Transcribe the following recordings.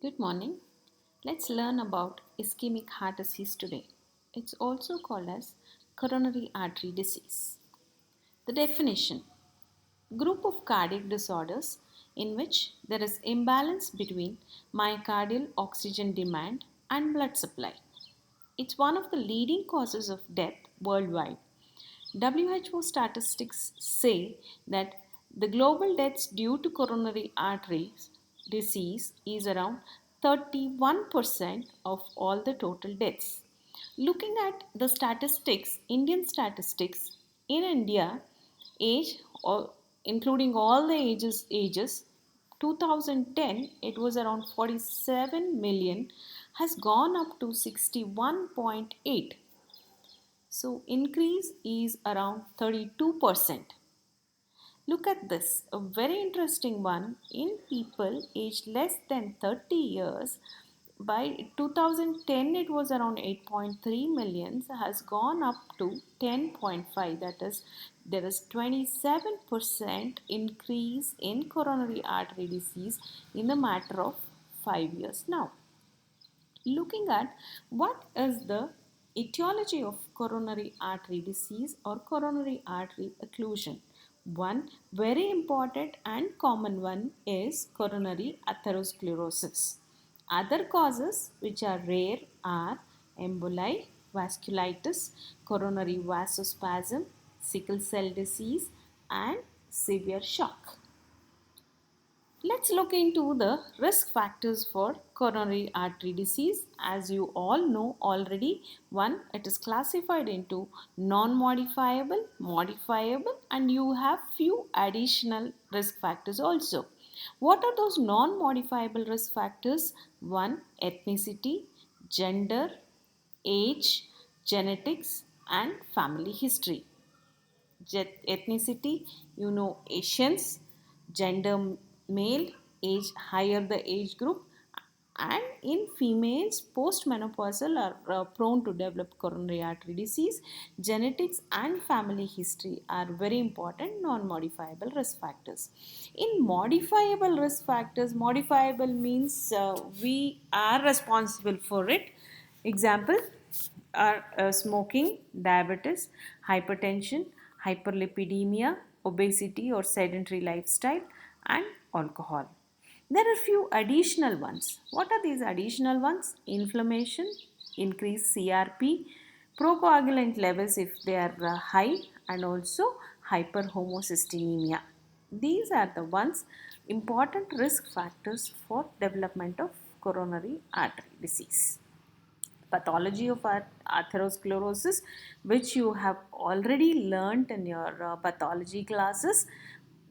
Good morning. Let's learn about ischemic heart disease today. It's also called as coronary artery disease. The definition: group of cardiac disorders in which there is imbalance between myocardial oxygen demand and blood supply. It's one of the leading causes of death worldwide. WHO statistics say that the global deaths due to coronary arteries disease is around 31% of all the total deaths. Looking at the statistics, Indian statistics in India, age or including all the ages 2010 it was around 47 million, has gone up to 61.8, so increase is around 32%. Look at this, a very interesting one. In people aged less than 30 years, by 2010 it was around 8.3 million, has gone up to 10.5. That is, there is 27% increase in coronary artery disease in the matter of 5 years now. Looking at what is the etiology of coronary artery disease or coronary artery occlusion. One very important and common one is coronary atherosclerosis. Other causes which are rare are emboli, vasculitis, coronary vasospasm, sickle cell disease, and severe shock. Let's look into the risk factors for coronary artery disease. As you all know already, one, it is classified into non-modifiable, modifiable, and you have few additional risk factors also. What are those non-modifiable risk factors? One, ethnicity, gender, age, genetics, and family history. Ethnicity, you know, Asians, gender male, age higher the age group, and in females postmenopausal are prone to develop coronary artery disease. Genetics and family history are very important non-modifiable risk factors. In modifiable risk factors, modifiable means we are responsible for it. Example are smoking, diabetes, hypertension, hyperlipidemia, obesity or sedentary lifestyle, and alcohol. There are few additional ones. What are these additional ones? Inflammation, increased CRP, procoagulant levels if they are high, and also hyperhomocystinemia. These are the ones important risk factors for development of coronary artery disease. Pathology of atherosclerosis, which you have already learnt in your pathology classes.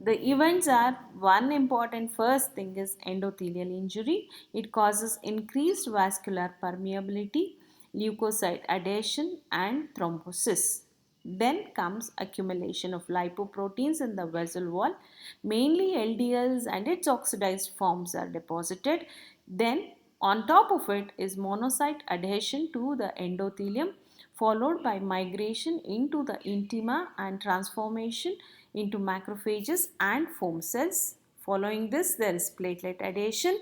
The events are, one important first thing is endothelial injury. It causes increased vascular permeability, leukocyte adhesion, and thrombosis. Then comes accumulation of lipoproteins in the vessel wall. Mainly LDLs and its oxidized forms are deposited. Then on top of it is monocyte adhesion to the endothelium, followed by migration into the intima and transformation into macrophages and foam cells. Following this, there is platelet adhesion.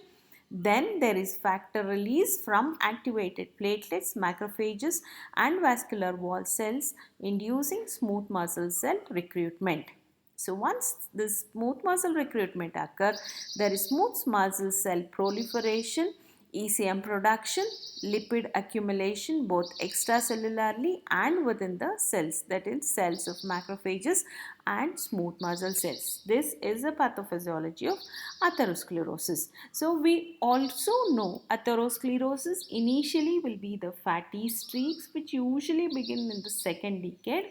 Then there is factor release from activated platelets, macrophages, and vascular wall cells, inducing smooth muscle cell recruitment. So once this smooth muscle recruitment occurs, there is smooth muscle cell proliferation, ECM production, lipid accumulation both extracellularly and within the cells, that is cells of macrophages and smooth muscle cells. This is the pathophysiology of atherosclerosis. So we also know atherosclerosis initially will be the fatty streaks which usually begin in the second decade.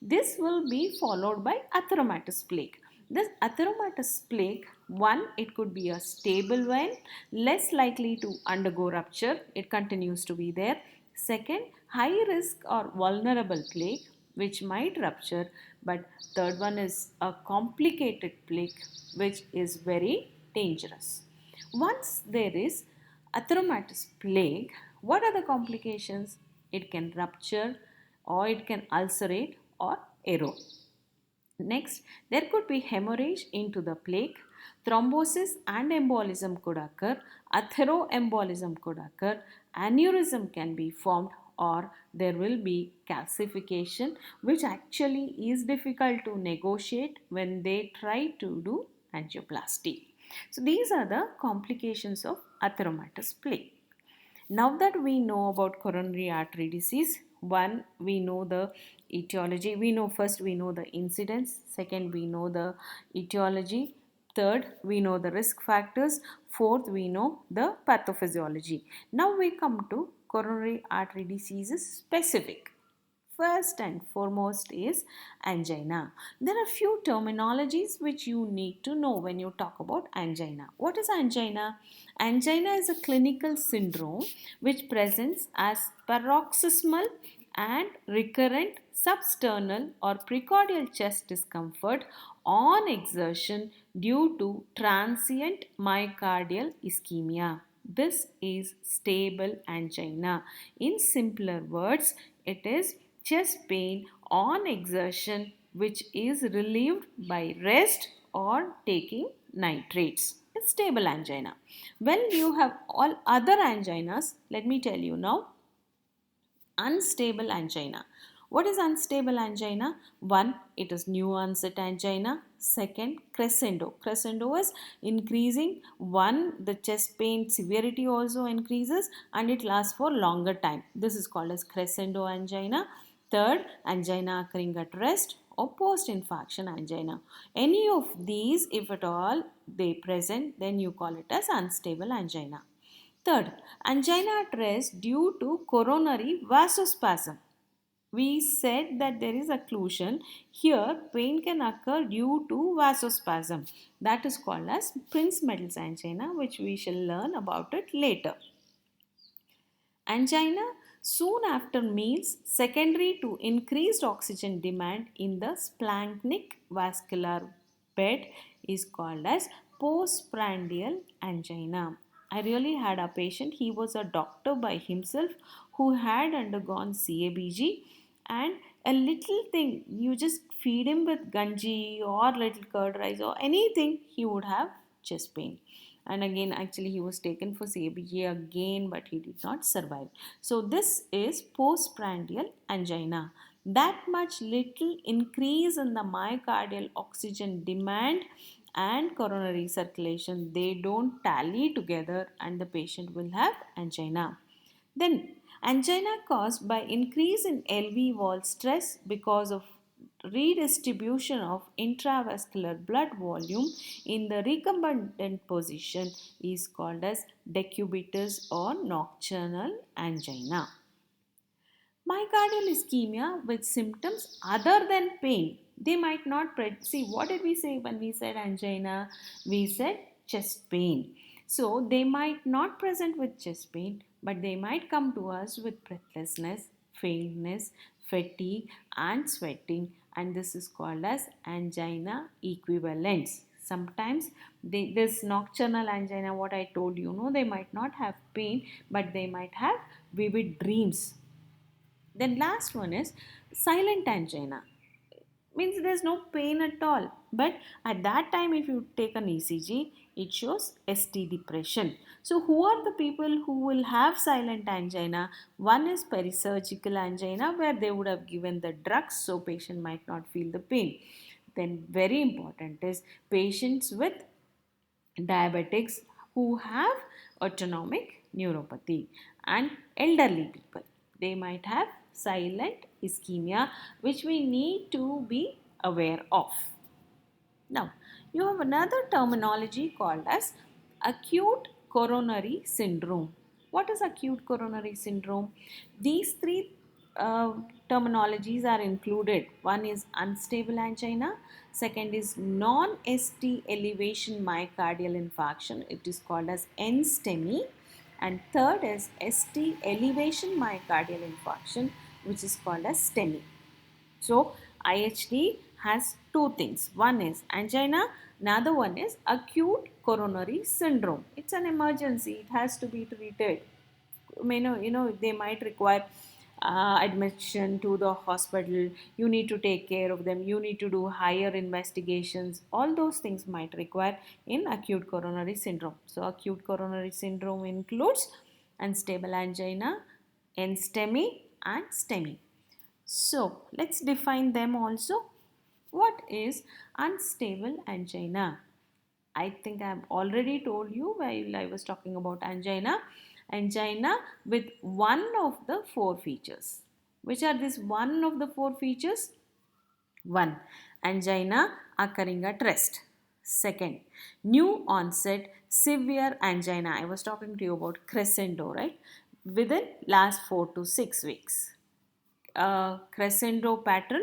This will be followed by atheromatous plaque. This atheromatous plaque, one, it could be a stable vein, less likely to undergo rupture, it continues to be there. Second, high risk or vulnerable plaque, which might rupture, but third one is a complicated plaque, which is very dangerous. Once there is atheromatous plaque, what are the complications? It can rupture, or it can ulcerate or erode. Next, there could be hemorrhage into the plaque, thrombosis and embolism could occur, atheroembolism could occur, aneurysm can be formed, or there will be calcification, which actually is difficult to negotiate when they try to do angioplasty. So, these are the complications of atheromatous plaque. Now that we know about coronary artery disease, one, we know the etiology. We know the incidence. Second, we know the etiology. Third, we know the risk factors. Fourth, we know the pathophysiology. Now we come to coronary artery diseases specific. First and foremost is angina. There are few terminologies which you need to know when you talk about angina. What is angina? Angina is a clinical syndrome which presents as paroxysmal and recurrent substernal or precordial chest discomfort on exertion due to transient myocardial ischemia. This is stable angina. In simpler words, it is chest pain on exertion which is relieved by rest or taking nitrates. It's stable angina. When you have all other anginas, let me tell you now, unstable angina. What is unstable angina? One, it is new onset angina. Second, crescendo. Crescendo is increasing. One, the chest pain severity also increases and it lasts for longer time. This is called as crescendo angina. Third, angina occurring at rest or post-infarction angina. Any of these, if at all they present, then you call it as unstable angina. Third, angina at rest due to coronary vasospasm. We said that there is occlusion. Here, pain can occur due to vasospasm. That is called as Prinzmetal's angina, which we shall learn about it later. Angina soon after means secondary to increased oxygen demand in the splanchnic vascular bed is called as postprandial angina. I really had a patient, he was a doctor by himself who had undergone CABG, and a little thing, you just feed him with ganji or little curd rice or anything, he would have chest pain. And again, actually he was taken for CABG again, but he did not survive. So this is postprandial angina. That much little increase in the myocardial oxygen demand and coronary circulation, they don't tally together and the patient will have angina. Then, angina caused by increase in LV wall stress because of redistribution of intravascular blood volume in the recumbent position is called as decubitus or nocturnal angina. Myocardial ischemia with symptoms other than pain. They might not see, what did we say when we said angina? We said chest pain. So they might not present with chest pain, but they might come to us with breathlessness, faintness, fatigue, and sweating, and this is called as angina equivalents. Sometimes this nocturnal angina, what I told you, they might not have pain, but they might have vivid dreams. Then last one is silent angina. Means there's no pain at all. But at that time, if you take an ECG, it shows ST depression. So who are the people who will have silent angina? One is perisurgical angina, where they would have given the drugs so patient might not feel the pain. Then very important is patients with diabetics who have autonomic neuropathy, and elderly people, they might have silent ischemia, which we need to be aware of. Now, you have another terminology called as acute coronary syndrome. What is acute coronary syndrome? These three terminologies are included. One is unstable angina, second is non-ST elevation myocardial infarction, it is called as NSTEMI, and third is ST elevation myocardial infarction, which is called as STEMI. So, IHD has two things. One is angina, another one is acute coronary syndrome. It's an emergency, it has to be treated. They might require admission to the hospital, you need to take care of them, you need to do higher investigations. All those things might require in acute coronary syndrome. So acute coronary syndrome includes unstable angina, NSTEMI and STEMI. So let's define them also. What is unstable angina? I think I've already told you while I was talking about angina. Angina with one of the four features. Which are these one of the four features? One, angina occurring at rest. Second, new onset severe angina. I was talking to you about crescendo, right? Within last 4 to 6 weeks. Crescendo pattern,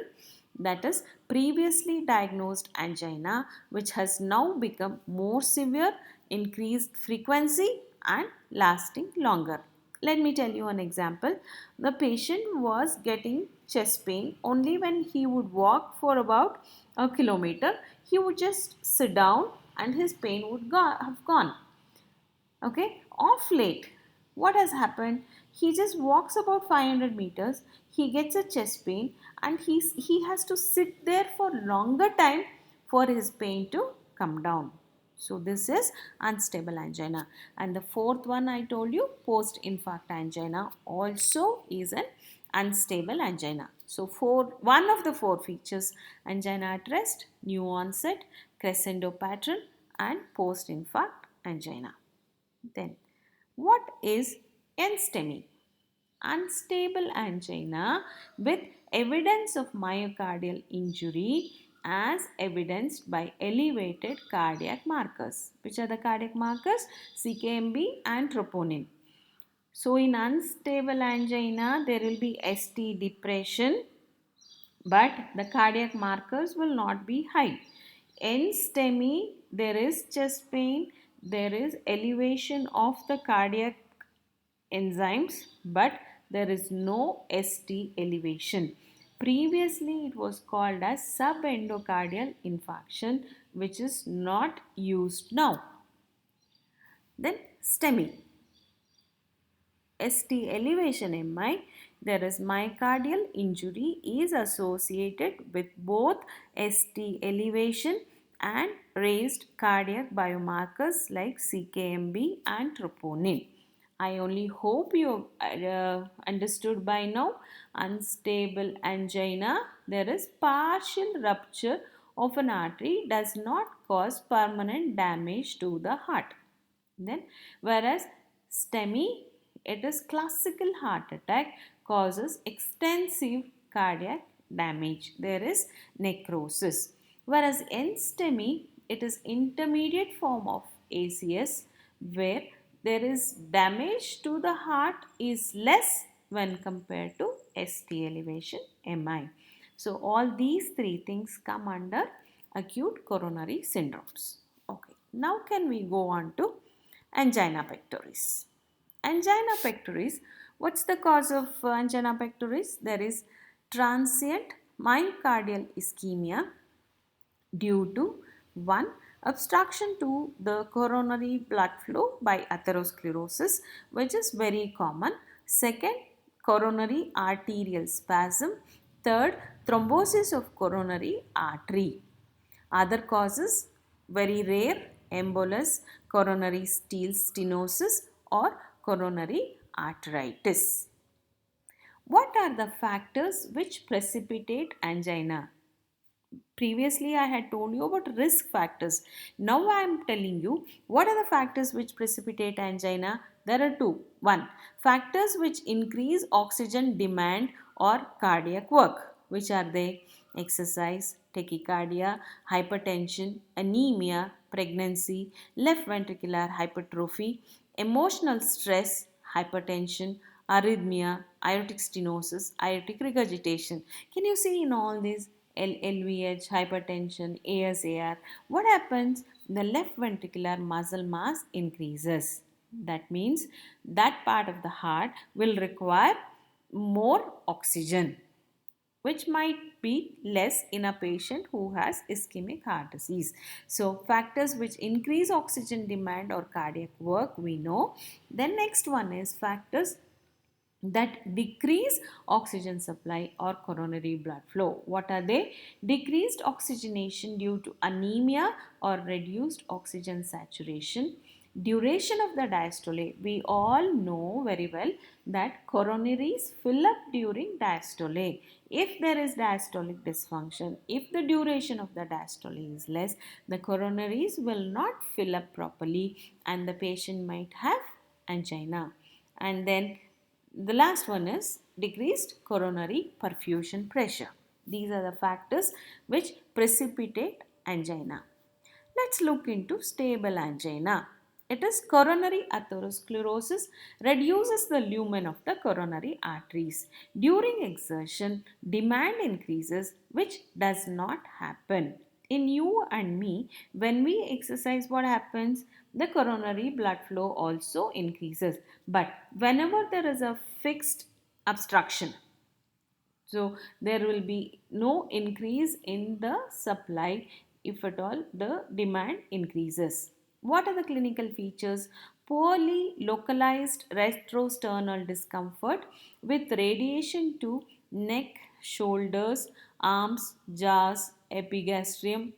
that is previously diagnosed angina which has now become more severe, increased frequency and lasting longer. Let me tell you an example. The patient was getting chest pain only when he would walk for about a kilometer. He would just sit down and his pain would have gone. Okay, off late, what has happened? He just walks about 500 meters, he gets a chest pain, and he has to sit there for longer time for his pain to come down. So this is unstable angina. And the fourth one I told you, post infarct angina, also is an unstable angina. So one of the four features, angina at rest, new onset, crescendo pattern and post infarct angina. Then, what is NSTEMI? Unstable angina with evidence of myocardial injury as evidenced by elevated cardiac markers. Which are the cardiac markers? CKMB and troponin. So, in unstable angina, there will be ST depression, but the cardiac markers will not be high. In STEMI, there is chest pain, there is elevation of the cardiac enzymes, but there is no ST elevation. Previously, it was called as subendocardial infarction, which is not used now. Then STEMI. ST elevation MI, there is myocardial injury is associated with both ST elevation and raised cardiac biomarkers like CKMB and troponin. I only hope you understood by now. Unstable angina, there is partial rupture of an artery does not cause permanent damage to the heart. Then, whereas STEMI, it is classical heart attack, causes extensive cardiac damage. There is necrosis. Whereas NSTEMI, it is intermediate form of ACS where there is damage to the heart is less when compared to ST elevation MI. So all these three things come under acute coronary syndromes. Okay, now can we go on to angina pectoris? Angina pectoris, what's the cause of angina pectoris? There is transient myocardial ischemia due to one, obstruction to the coronary blood flow by atherosclerosis, which is very common. Second, coronary arterial spasm. Third, thrombosis of coronary artery. Other causes, very rare, embolus, coronary stenosis or coronary arteritis. What are the factors which precipitate angina? Previously, I had told you about risk factors. Now I am telling you what are the factors which precipitate angina. There are two. One, factors which increase oxygen demand or cardiac work. Which are they? Exercise, tachycardia, hypertension, anemia, pregnancy, left ventricular hypertrophy, emotional stress, hypertension, arrhythmia, aortic stenosis, aortic regurgitation. Can you see in all these? LVH, hypertension, ASAR. What happens? The left ventricular muscle mass increases. That means that part of the heart will require more oxygen, which might be less in a patient who has ischemic heart disease. So, factors which increase oxygen demand or cardiac work, we know. Then next one is factors that decrease oxygen supply or coronary blood flow. What are they? Decreased oxygenation due to anemia or reduced oxygen saturation. Duration of the diastole. We all know very well that coronaries fill up during diastole. If there is diastolic dysfunction, if the duration of the diastole is less, the coronaries will not fill up properly and the patient might have angina. And then the last one is decreased coronary perfusion pressure. These are the factors which precipitate angina. Let's look into stable angina. It is coronary atherosclerosis reduces the lumen of the coronary arteries. During exertion, demand increases, which does not happen. In you and me, when we exercise, what happens? The coronary blood flow also increases. But whenever there is a fixed obstruction, so there will be no increase in the supply if at all the demand increases. What are the clinical features? Poorly localized retrosternal discomfort with radiation to neck, shoulders, arms, jaws, epigastrium,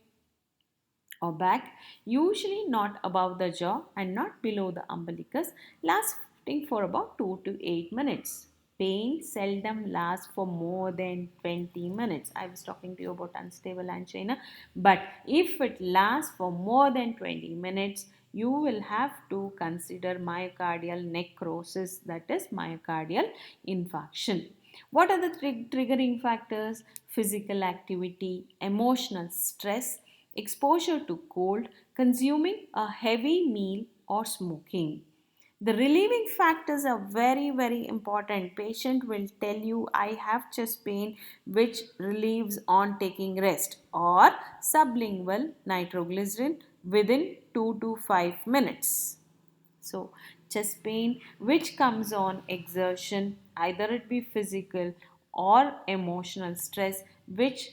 or back, usually not above the jaw and not below the umbilicus, lasting for about 2 to 8 minutes. Pain seldom lasts for more than 20 minutes. I was talking to you about unstable angina, but if it lasts for more than 20 minutes, you will have to consider myocardial necrosis, that is myocardial infarction. What are the triggering factors? Physical activity, emotional stress, exposure to cold, consuming a heavy meal, or smoking. The relieving factors are very, very important. Patient will tell you, I have chest pain which relieves on taking rest, or sublingual nitroglycerin within 2 to 5 minutes. So, chest pain which comes on exertion, either it be physical or emotional stress, which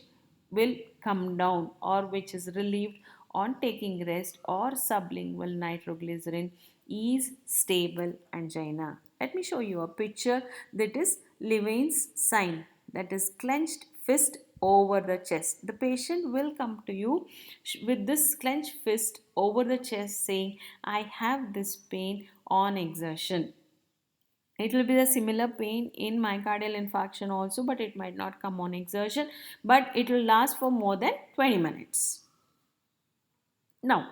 will come down or which is relieved on taking rest or sublingual nitroglycerin, is stable angina. Let me show you a picture that is Levain's sign, that is clenched fist over the chest. The patient will come to you with this clenched fist over the chest saying, I have this pain on exertion. It will be the similar pain in myocardial infarction also, but it might not come on exertion, but it will last for more than 20 minutes. Now,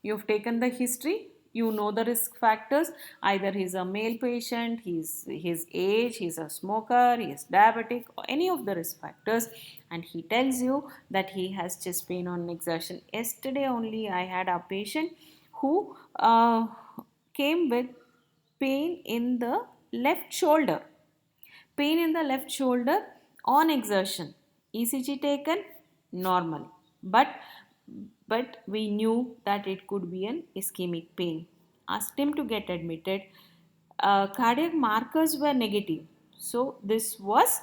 you've taken the history, you know the risk factors. Either he's a male patient, he's his age, he's a smoker, he is diabetic, or any of the risk factors, and he tells you that he has chest pain on exertion. Yesterday only I had a patient who came with pain in the left shoulder. Pain in the left shoulder on exertion. ECG taken normal. But we knew that it could be an ischemic pain. Asked him to get admitted. Cardiac markers were negative. So this was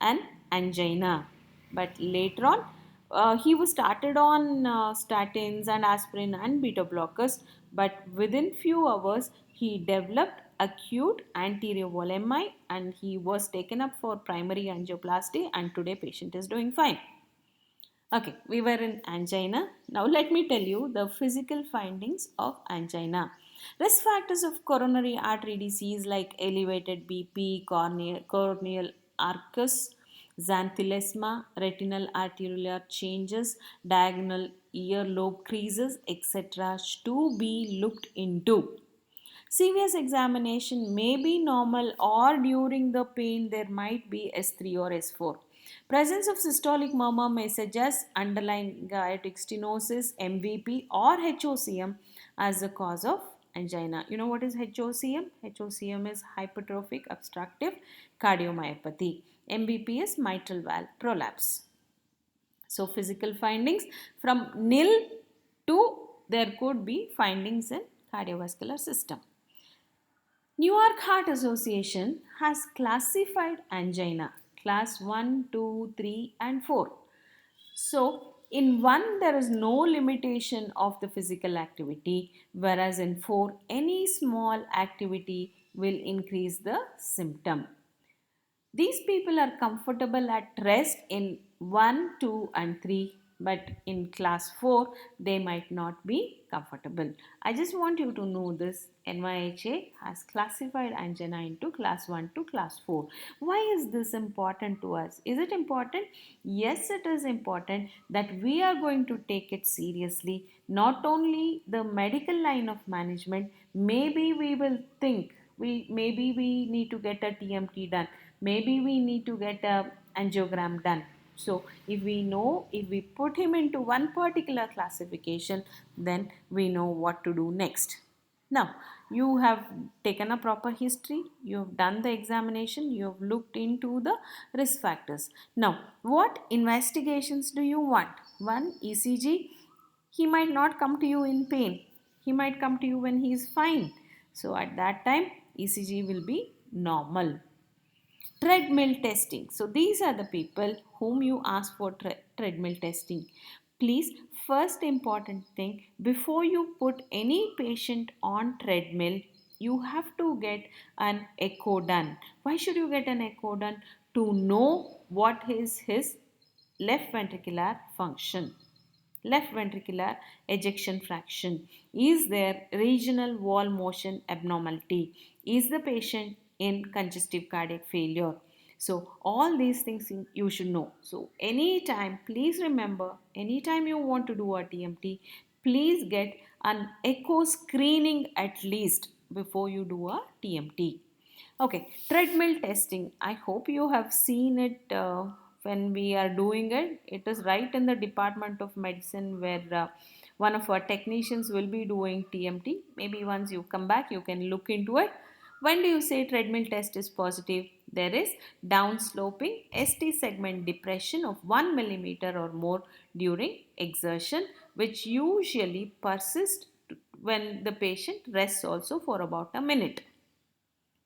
an angina. But later on, he was started on statins and aspirin and beta blockers. But within few hours, he developed acute anterior wall MI and he was taken up for primary angioplasty, and today patient is doing fine. Okay, we were in angina. Now let me tell you the physical findings of angina. Risk factors of coronary artery disease like elevated BP, corneal arcus, xanthelasma, retinal arteriolar changes, diagonal earlobe creases, etc. to be looked into. CVS examination may be normal, or during the pain there might be S3 or S4. Presence of systolic murmur may suggest underlying aortic stenosis, MVP, or HOCM as the cause of angina. You know what is HOCM? HOCM is hypertrophic obstructive cardiomyopathy. MVP is mitral valve prolapse. So, physical findings from nil to there could be findings in cardiovascular system. Newark Heart Association has classified angina class 1, 2, 3 and 4. So, in 1 there is no limitation of the physical activity, whereas in 4 any small activity will increase the symptom. These people are comfortable at rest in 1, 2, and 3, but in class 4, they might not be comfortable. I just want you to know this. NYHA has classified angina into class 1 to class 4. Why is this important to us? Is it important? Yes, it is important that we are going to take it seriously. Not only the medical line of management, maybe we will think maybe we need to get a TMT done, maybe we need to get a angiogram done. So if we know, if we put him into one particular classification, then we know what to do next. Now, you have taken a proper history, you have done the examination, you have looked into the risk factors. Now, what investigations do you want? One, ECG. He might not come to you in pain, he might come to you when he is fine. So, at that time, ECG will be normal. Treadmill testing. So these are the people whom you ask for treadmill testing. Please, first important thing, before you put any patient on treadmill, you have to get an echo done. Why should you get an echo done? To know what is his left ventricular function, left ventricular ejection fraction. Is there regional wall motion abnormality? Is the patient in congestive cardiac failure? So all these things you should know. So anytime, please remember, anytime you want to do a TMT, please get an echo screening at least before you do a TMT. Okay, treadmill testing. I hope you have seen it when we are doing it. It is right in the Department of Medicine where one of our technicians will be doing TMT. Maybe once you come back, you can look into it. When do you say treadmill test is positive? There is downsloping ST segment depression of 1 millimeter or more during exertion, which usually persists when the patient rests also for about a minute.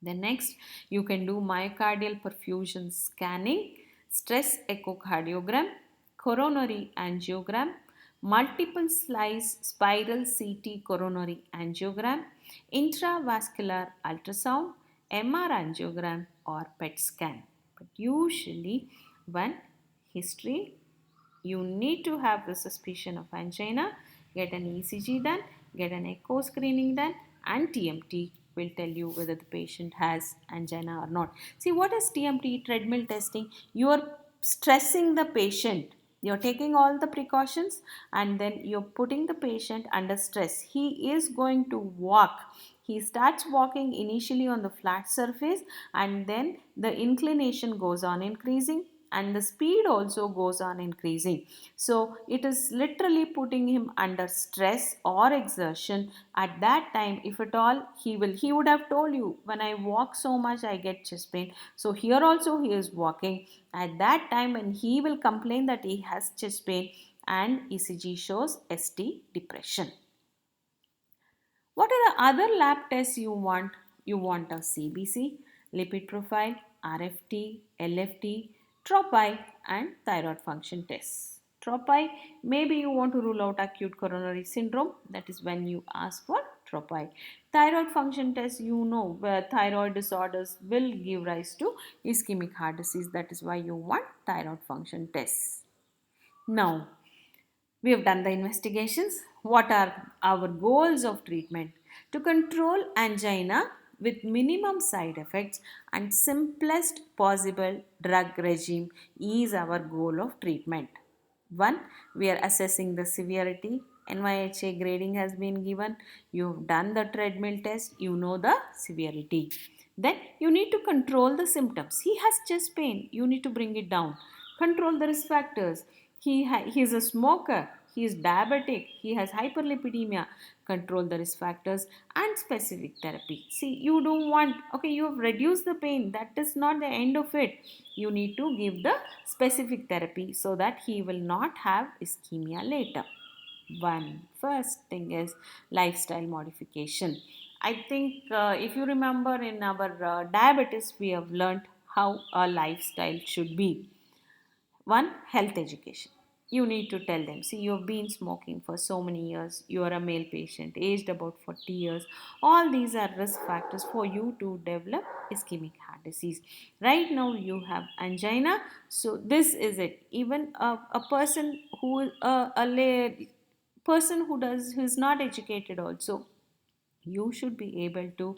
Then next, you can do myocardial perfusion scanning, stress echocardiogram, coronary angiogram, multiple slice spiral CT coronary angiogram, intravascular ultrasound, MR angiogram or PET scan. But usually, when history, you need to have the suspicion of angina, get an ECG done, get an echo screening done, and TMT will tell you whether the patient has angina or not. See, what is TMT, treadmill testing? You are stressing the patient. You're taking all the precautions and then you're putting the patient under stress. He is going to walk. He starts walking initially on the flat surface and then the inclination goes on increasing and the speed also goes on increasing. So it is literally putting him under stress or exertion. At that time, if at all, he would have told you, when I walk so much I get chest pain. So here also he is walking. At that time, when he will complain that he has chest pain and ECG shows ST depression. What are the other lab tests you want? You want a CBC, lipid profile, RFT, LFT, TROPI, and thyroid function tests. TROPI, maybe you want to rule out acute coronary syndrome. That is when you ask for TROPI. Thyroid function test, you know where thyroid disorders will give rise to ischemic heart disease. That is why you want thyroid function tests. Now, we have done the investigations. What are our goals of treatment? To control angina with minimum side effects and simplest possible drug regime is our goal of treatment. One, we are assessing the severity. NYHA grading has been given. You've done the treadmill test. You know the severity. Then you need to control the symptoms. He has chest pain. You need to bring it down. Control the risk factors. He is a smoker. He is diabetic. He has hyperlipidemia. Control the risk factors and specific therapy. See, you don't want, okay, you have reduced the pain. That is not the end of it. You need to give the specific therapy so that he will not have ischemia later. One first thing is lifestyle modification. I think if you remember in our diabetes, we have learned how a lifestyle should be. One, health education. You need to tell them, see, you've been smoking for so many years, you are a male patient aged about 40 years, all these are risk factors for you to develop ischemic heart disease. Right now you have angina, so this is it. Even a person who is a lay person who is not educated also, you should be able to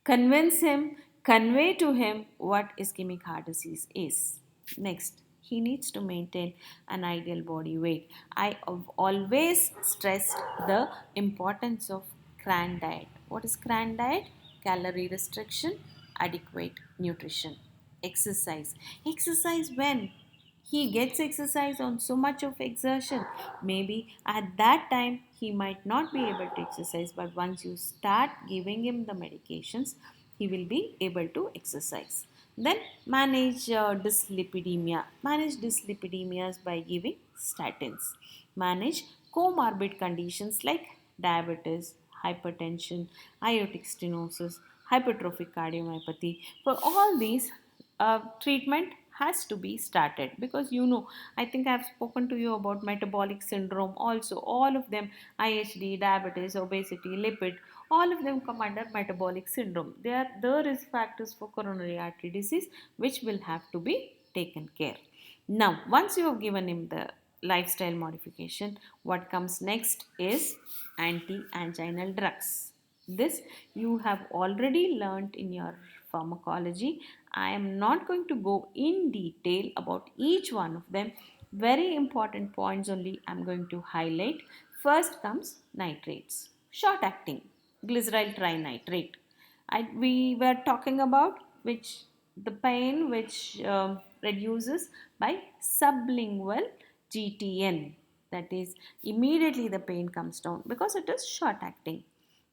convince him, convey to him what ischemic heart disease is. Next, he needs to maintain an ideal body weight. I have always stressed the importance of CRAN diet. What is CRAN diet? Calorie restriction, adequate nutrition, exercise. Exercise when? He gets exercise on so much of exertion. Maybe at that time he might not be able to exercise, but once you start giving him the medications, he will be able to exercise. Then manage dyslipidemia. Manage dyslipidemias by giving statins. Manage comorbid conditions like diabetes, hypertension, aortic stenosis, hypertrophic cardiomyopathy. For all these, treatment has to be started, because I think I've spoken to you about metabolic syndrome also. All of them, IHD, diabetes, obesity, lipid, all of them come under metabolic syndrome. They are the risk factors for coronary artery disease, which will have to be taken care. Now once you have given him the lifestyle modification, what comes next is anti-anginal drugs. This you have already learnt in your pharmacology. I am not going to go in detail about each one of them. Very important points only I'm going to highlight. First comes nitrates, short acting glyceryl trinitrate. We were talking about which the pain which reduces by sublingual GTN. That is, immediately the pain comes down because it is short acting.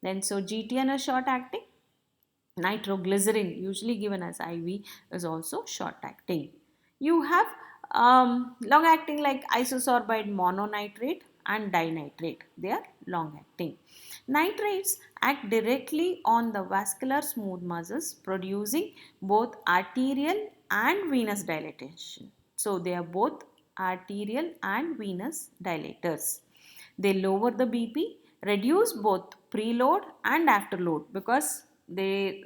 Then so GTN is short acting. Nitroglycerin, usually given as IV, is also short acting. You have long acting like isosorbide mononitrate and dinitrate. They are long acting. Nitrates act directly on the vascular smooth muscles, producing both arterial and venous dilatation. So they are both arterial and venous dilators. They lower the BP, reduce both preload and afterload, because they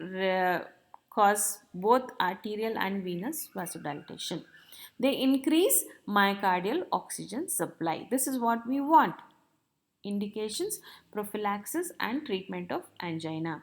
cause both arterial and venous vasodilatation. They increase myocardial oxygen supply. This is what we want. Indications, prophylaxis and treatment of angina.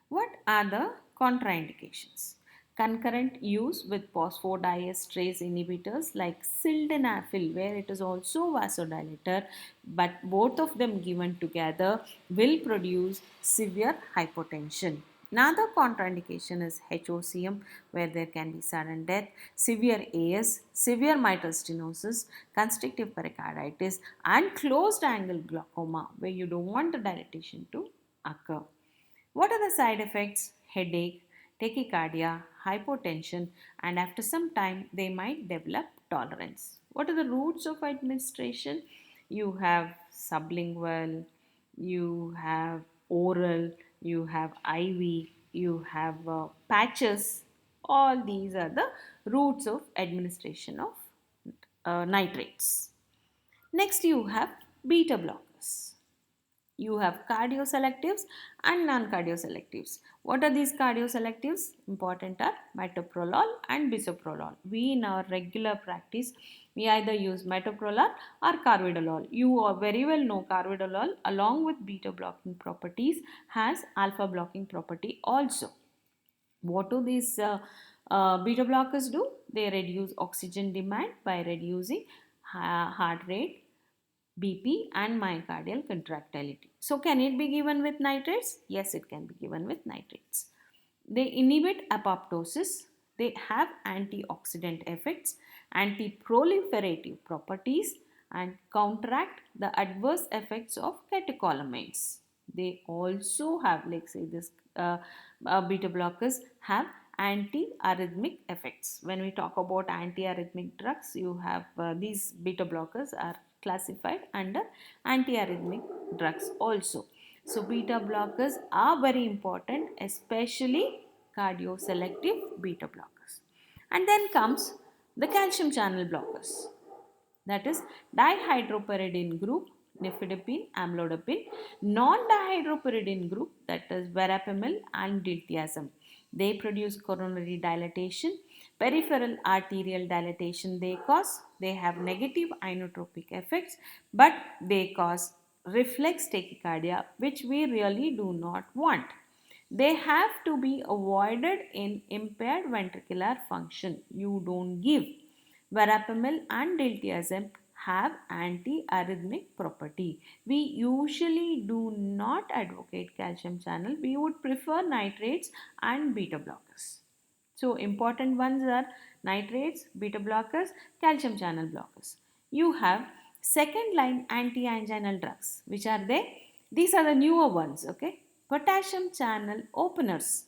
What are the contraindications? Concurrent use with phosphodiesterase inhibitors like sildenafil, where it is also vasodilator, but both of them given together will produce severe hypotension. Another contraindication is HOCM, where there can be sudden death, severe AS, severe mitral stenosis, constrictive pericarditis, and closed angle glaucoma, where you don't want the dilatation to occur. What are the side effects? Headache, tachycardia, hypotension, and after some time they might develop tolerance. What are the routes of administration? You have sublingual, you have oral, you have IV, you have patches. All these are the routes of administration of nitrates. Next, you have beta blockers. You have cardioselectives and non-cardioselectives. What are these cardioselectives? Important are metoprolol and bisoprolol. We in our regular practice, we either use metoprolol or carvedilol. You very well know carvedilol along with beta blocking properties has alpha blocking property also. What do these beta blockers do? They reduce oxygen demand by reducing heart rate, BP and myocardial contractility. So can it be given with nitrates? Yes, it can be given with nitrates. They inhibit apoptosis. They have antioxidant effects, anti-proliferative properties, and counteract the adverse effects of catecholamines. They also have, like say this beta blockers have anti-arrhythmic effects. When we talk about anti-arrhythmic drugs, you have these beta blockers are classified under anti-arrhythmic drugs also. So beta blockers are very important, especially cardioselective beta blockers. And then comes the calcium channel blockers. that is dihydropyridine group, nifedipine, amlodipine, non-dihydropyridine group, that is verapamil and diltiazem. They produce coronary dilatation, peripheral arterial dilatation they cause. They have negative inotropic effects, but they cause reflex tachycardia, which we really do not want. They have to be avoided in impaired ventricular function. You don't give. Verapamil and diltiazem have antiarrhythmic property. We usually do not advocate calcium channel. We would prefer nitrates and beta blockers. So important ones are nitrates, beta blockers, calcium channel blockers. You have second line anti-anginal drugs. Which are they? These are the newer ones, okay? Potassium channel openers.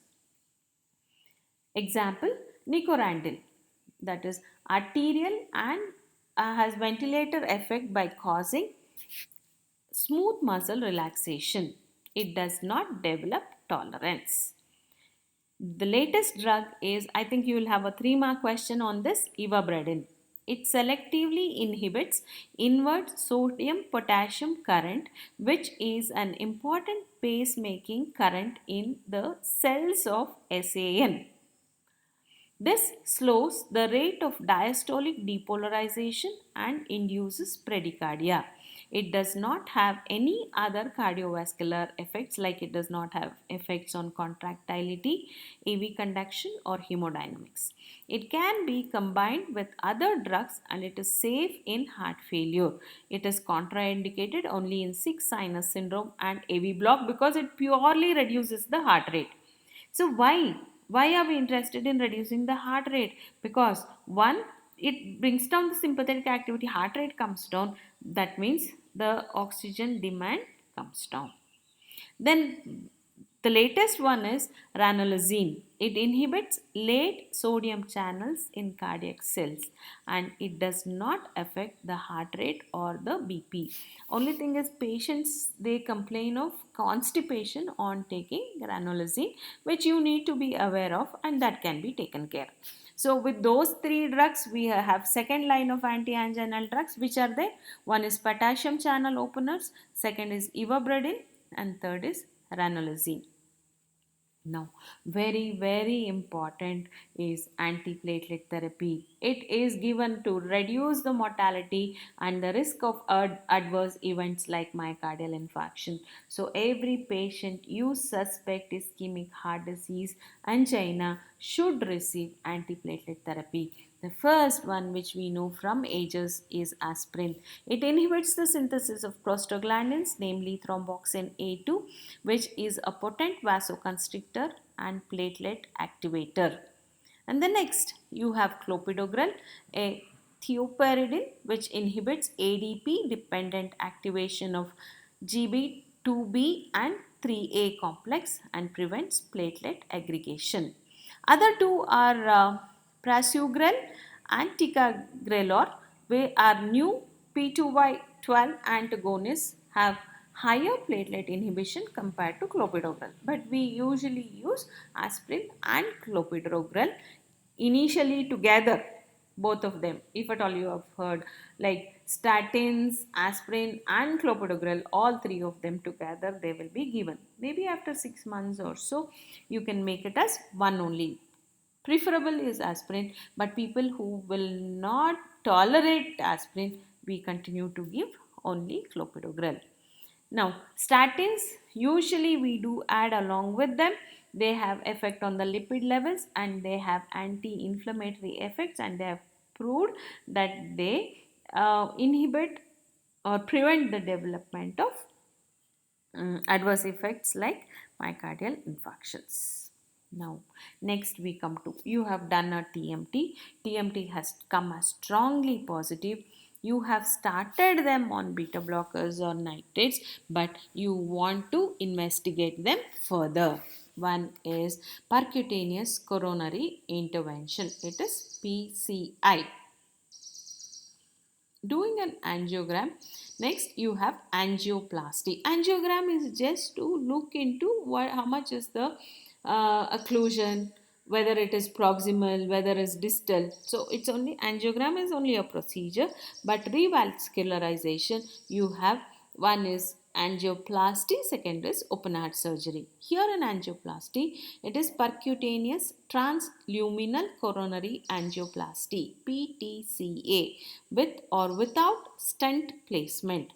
Example, nicorandil, that is arterial and has ventilator effect by causing smooth muscle relaxation. It does not develop tolerance. The latest drug is, I think you will have a 3-mark question on this, ivabradine. It selectively inhibits inward sodium potassium current, which is an important pacemaking current in the cells of SAN. This slows the rate of diastolic depolarization and induces bradycardia. It does not have any other cardiovascular effects, like it does not have effects on contractility, AV conduction, or hemodynamics. It can be combined with other drugs and it is safe in heart failure. It is contraindicated only in sick sinus syndrome and AV block because it purely reduces the heart rate. So why are we interested in reducing the heart rate? Because one, it brings down the sympathetic activity, heart rate comes down. That means the oxygen demand comes down. Then the latest one is ranolazine. It inhibits late sodium channels in cardiac cells and it does not affect the heart rate or the BP. Only thing is patients, they complain of constipation on taking ranolazine, which you need to be aware of, and that can be taken care. So with those 3 drugs, we have second line of anti-anginal drugs, which are there. One is potassium channel openers, second is ivabradine, and third is ranolazine. Now, very important is antiplatelet therapy. It is given to reduce the mortality and the risk of adverse events like myocardial infarction. So, every patient you suspect ischemic heart disease, angina should receive antiplatelet therapy. The first one, which we know from ages, is aspirin. It inhibits the synthesis of prostaglandins, namely thromboxane A2, which is a potent vasoconstrictor and platelet activator. And the next, you have clopidogrel, a thiopyridine, which inhibits ADP dependent activation of GB2B and 3A complex and prevents platelet aggregation. Other two are prasugrel and ticagrelor, where our new P2Y12 antagonists have higher platelet inhibition compared to clopidogrel. But we usually use aspirin and clopidogrel initially together, both of them, if at all you have heard, like statins, aspirin and clopidogrel, all 3 of them together they will be given. Maybe after 6 months or so you can make it as one only. Preferable is aspirin, but people who will not tolerate aspirin, we continue to give only clopidogrel. Now, statins, usually we do add along with them. They have effect on the lipid levels and they have anti-inflammatory effects, and they have proved that they inhibit or prevent the development of adverse effects like myocardial infarctions. Now, next we come to, you have done a TMT. TMT has come as strongly positive. You have started them on beta blockers or nitrates, but you want to investigate them further. One is percutaneous coronary intervention. It is PCI. Doing an angiogram. Next, you have angioplasty. Angiogram is just to look into how much is the occlusion, whether it is proximal, whether it's distal. So it's only angiogram is only a procedure, but revascularization you have one is angioplasty, second is open heart surgery. Here in angioplasty, it is percutaneous transluminal coronary angioplasty (PTCA) with or without stent placement.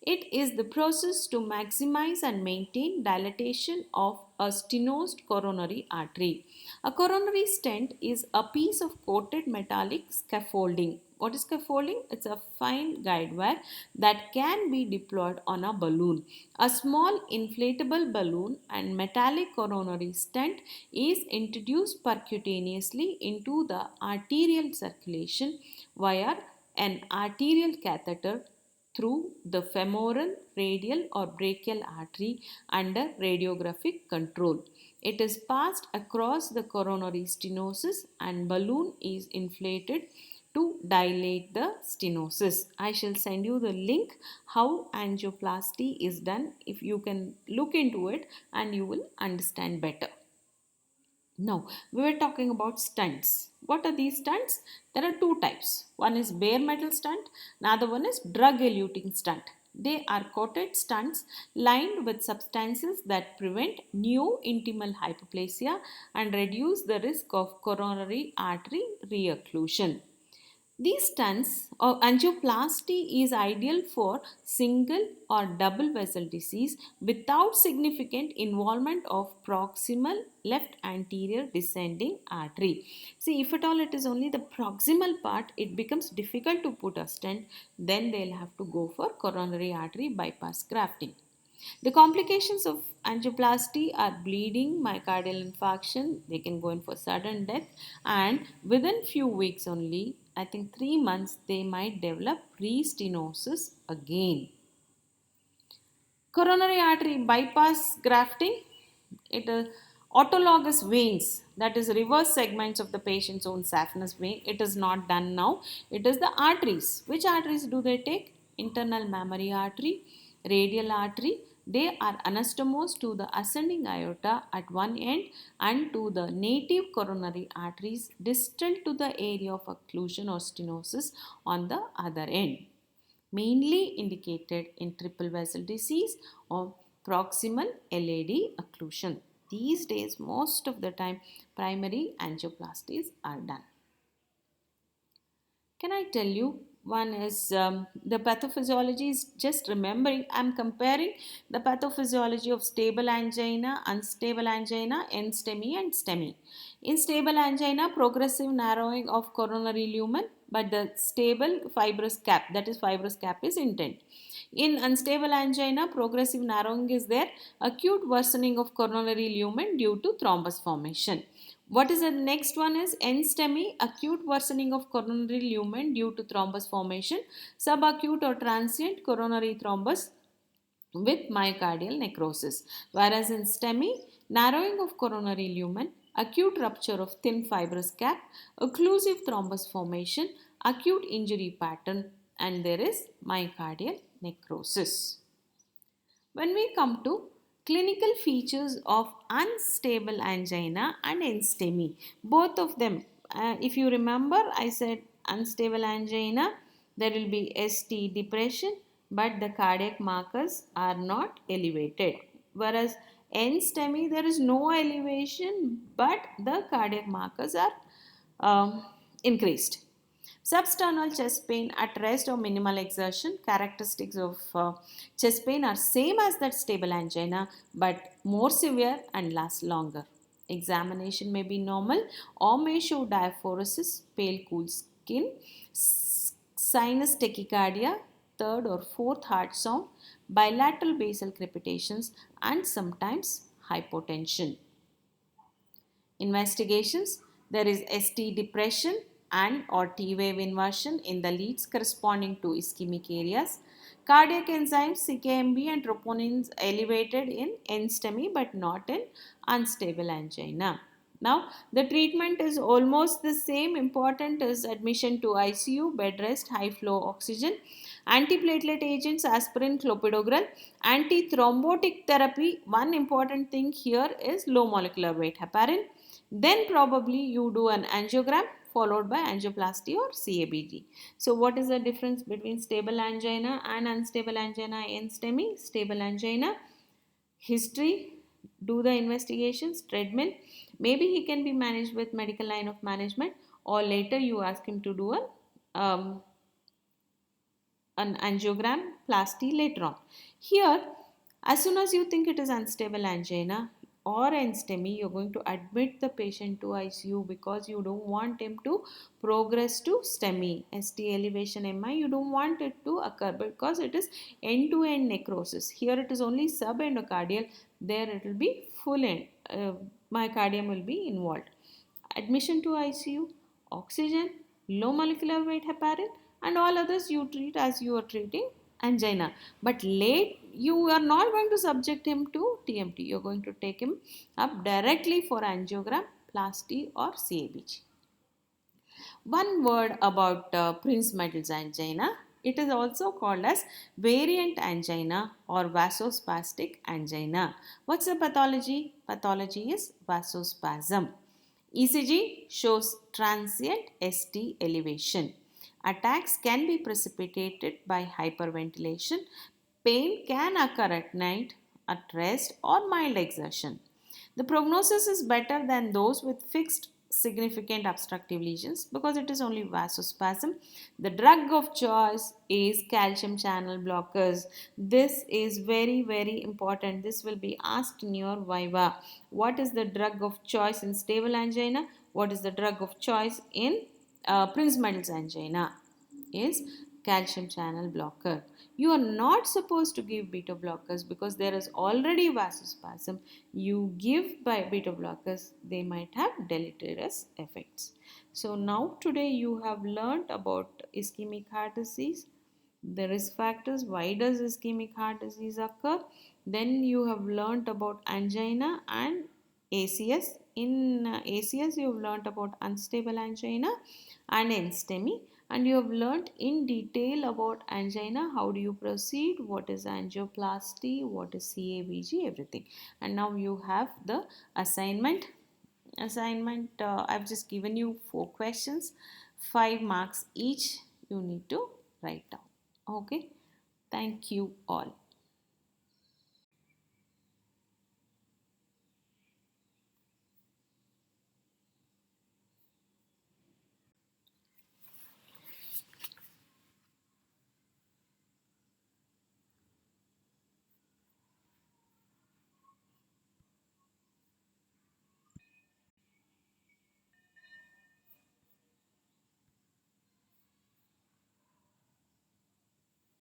It is the process to maximize and maintain dilatation of a stenosed coronary artery. A coronary stent is a piece of coated metallic scaffolding. What is scaffolding? It's a fine guide wire that can be deployed on a balloon. A small inflatable balloon and metallic coronary stent is introduced percutaneously into the arterial circulation via an arterial catheter through the femoral, radial, or brachial artery under radiographic control. It is passed across the coronary stenosis and balloon is inflated to dilate the stenosis. I shall send you the link how angioplasty is done. If you can look into it and you will understand better. Now, we were talking about stents. What are these stents? There are two types. One is bare metal stent, another one is drug eluting stent. They are coated stents lined with substances that prevent new intimal hypoplasia and reduce the risk of coronary artery reocclusion. These stents or angioplasty is ideal for single or double vessel disease without significant involvement of proximal left anterior descending artery. See, if at all it is only the proximal part, it becomes difficult to put a stent, then they'll have to go for coronary artery bypass grafting. The complications of angioplasty are bleeding, myocardial infarction, they can go in for sudden death, and within few weeks only, I think 3 months, they might develop restenosis again. Coronary artery bypass grafting, it is autologous veins, that is reverse segments of the patient's own saphenous vein. It is not done now. It is the arteries. Which arteries do they take? Internal mammary artery, radial artery. They are anastomosed to the ascending aorta at one end and to the native coronary arteries distal to the area of occlusion or stenosis on the other end, mainly indicated in triple vessel disease or proximal LAD occlusion. These days, most of the time, primary angioplasties are done. Can I tell you? One is the pathophysiology is just remembering. I'm comparing the pathophysiology of stable angina, unstable angina, NSTEMI, and STEMI. In stable angina, progressive narrowing of coronary lumen, but the stable fibrous cap, that is fibrous cap, is intent. In unstable angina, progressive narrowing is there, acute worsening of coronary lumen due to thrombus formation. What is the next one is NSTEMI, acute worsening of coronary lumen due to thrombus formation, subacute or transient coronary thrombus with myocardial necrosis. Whereas in STEMI, narrowing of coronary lumen, acute rupture of thin fibrous cap, occlusive thrombus formation, acute injury pattern, and there is myocardial necrosis. When we come to clinical features of unstable angina and NSTEMI, both of them, if you remember, I said unstable angina, there will be ST depression, but the cardiac markers are not elevated. Whereas NSTEMI, there is no elevation, but the cardiac markers are increased. Substernal chest pain at rest or minimal exertion. Characteristics of chest pain are same as that stable angina but more severe and last longer. Examination may be normal or may show diaphoresis, pale cool skin, sinus tachycardia, third or fourth heart sound, bilateral basal crepitations, and sometimes hypotension. Investigations, there is ST depression and or T wave inversion in the leads corresponding to ischemic areas. Cardiac enzymes CKMB and troponins elevated in NSTEMI but not in unstable angina. Now, the treatment is almost the same. Important is admission to ICU, bed rest, high flow oxygen, antiplatelet agents, aspirin, clopidogrel, antithrombotic therapy. One important thing here is low molecular weight heparin, Then probably you do an angiogram followed by angioplasty or CABG. So what is the difference between stable angina and unstable angina in STEMI? Stable angina, history, do the investigations, treadmill. Maybe he can be managed with medical line of management, or later you ask him to do um, an angiogram plasty later on. Here, as soon as you think it is unstable angina or STEMI, you're going to admit the patient to ICU because you don't want him to progress to STEMI, ST elevation MI. You don't want it to occur because it is end-to-end necrosis. Here it is only subendocardial. There it will be full end. Myocardium will be involved. Admission to ICU, oxygen, low molecular weight heparin, and all others you treat as you are treating angina. But late, you are not going to subject him to TMT. You are going to take him up directly for angiogram, plasty, or CABG. One word about Prinzmetal's angina. It is also called as variant angina or vasospastic angina. What's the pathology? Pathology is vasospasm. ECG shows transient ST elevation. Attacks can be precipitated by hyperventilation. Pain can occur at night, at rest, or mild exertion. The prognosis is better than those with fixed significant obstructive lesions because it is only vasospasm. The drug of choice is calcium channel blockers. This is very, very important. This will be asked in your viva. What is the drug of choice in stable angina? What is the drug of choice in Prinzmetal's angina? Is calcium channel blocker. You are not supposed to give beta blockers because there is already vasospasm. You give by beta blockers, they might have deleterious effects. So now today you have learned about ischemic heart disease, the risk factors, why does ischemic heart disease occur. Then you have learned about angina and ACS. In ACS you have learned about unstable angina and STEMI, and you have learned in detail about angina, how do you proceed, what is angioplasty, what is CABG, everything. And now you have the assignment. I've just given you 4 questions, 5 marks each. You need to write down. Okay, thank you all.